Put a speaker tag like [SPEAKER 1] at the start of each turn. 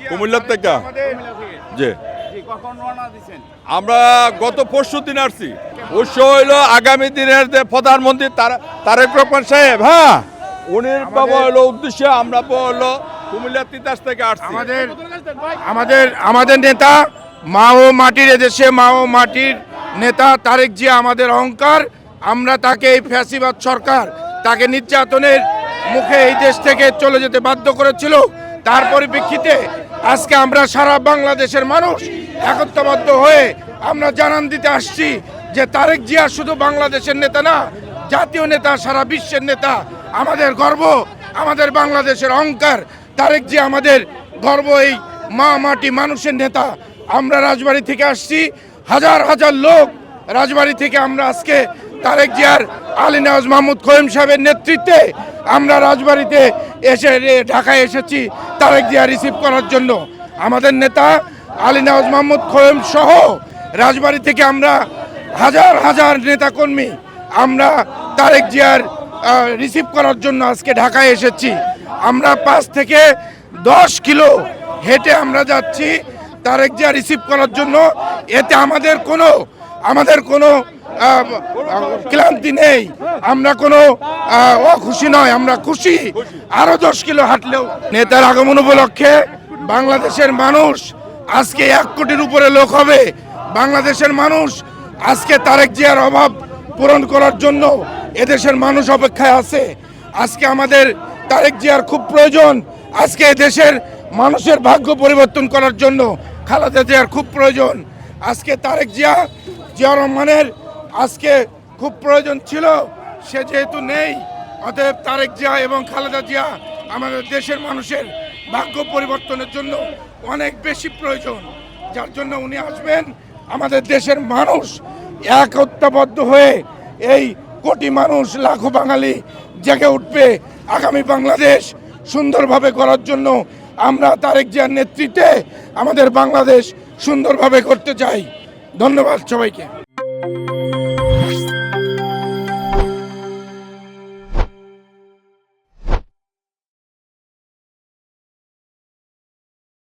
[SPEAKER 1] কুমিল্লার থেকে। জি, আমরা গত পরশু দিন আসছি। উৎস হইল আগামী দিনের যে প্রধানমন্ত্রী তারেক রহমান সাহেব, হ্যাঁ, উনির বাবা হলো উদ্দেশ্যে আমরা হলো কুমিল্লা তিতাস থেকে আসছি।
[SPEAKER 2] আমাদের নেতা মা ও মাটির, এদেশে মা ও মাটির নেতা তারেক জিয়া আমাদের অহংকার। আমরা তাকে এই ফ্যাসিবাদ সরকার তাকে নির্যাতনের মুখে এই দেশ থেকে চলে যেতে বাধ্য করেছিল। তার পরিপ্রেক্ষিতে আজকে আমরা সারা বাংলাদেশের মানুষ একত্রবদ্ধ হয়ে আমরা জানান দিতে আসছি যে তারেক জিয়া শুধু বাংলাদেশের নেতা না, জাতীয় নেতা, সারা বিশ্বের নেতা। আমাদের গর্ব, আমাদের বাংলাদেশের অহংকার। তারেক জিয়া আমাদের গর্ব, এই মা মাটি মানুষের নেতা। আমরা রাজবাড়ী থেকে আসছি, হাজার হাজার লোক রাজবাড়ী থেকে আমরা আজকে তারেক জিয়ার আলী নওয়াজ মাহমুদ খোয়েম সাহেবের নেতৃত্বে আমরা রাজবাড়ীতে এসে ঢাকায় এসেছি তারেক জিয়া রিসিভ করার জন্য। আমাদের নেতা আলী নওয়াজ মাহমুদ খোয়েম সহ রাজবাড়ী থেকে আমরা হাজার হাজার নেতাকর্মী আমরা তারেক জিয়ার রিসিভ করার জন্য আজকে ঢাকায় এসেছি। আমরা 5 থেকে 10 কিলো হেঁটে আমরা যাচ্ছি তারেক জিয়া রিসিভ করার জন্য। এতে আমাদের কোনো ক্লান্তি নেই, আমরা কোনো অখুশি নয়, আমরা খুশি। আরো 10 কিলো হাঁটলেও নেতার আগমন উপলক্ষে বাংলাদেশের মানুষ আজকে 1 কোটির উপরে লোক হবে। বাংলাদেশের মানুষ আজকে তারেক জিয়ার অভাব পূরণ করার জন্য এদেশের মানুষ অপেক্ষায় আছে। আজকে আমাদের তারেক জিয়ার খুব প্রয়োজন। আজকে দেশের মানুষের ভাগ্য পরিবর্তন করার জন্য খালেদা জিয়ার খুব প্রয়োজন। আজকে তারেক জিয়া রহমানের আজকে খুব প্রয়োজন ছিল, সে যেহেতু নেই, অতএব তারেক জিয়া এবং খালেদা জিয়া আমাদের দেশের মানুষের ভাগ্য পরিবর্তনের জন্য অনেক বেশি প্রয়োজন, যার জন্য উনি আসবেন। আমাদের দেশের মানুষ একতাবদ্ধ হয়ে এই কোটি মানুষ, লাখো বাঙালি জেগে উঠবে আগামী বাংলাদেশ সুন্দরভাবে করার জন্য। আমরা তারেক জিয়ার নেতৃত্বে আমাদের বাংলাদেশ সুন্দরভাবে করতে চাই। ধন্যবাদ সবাইকে।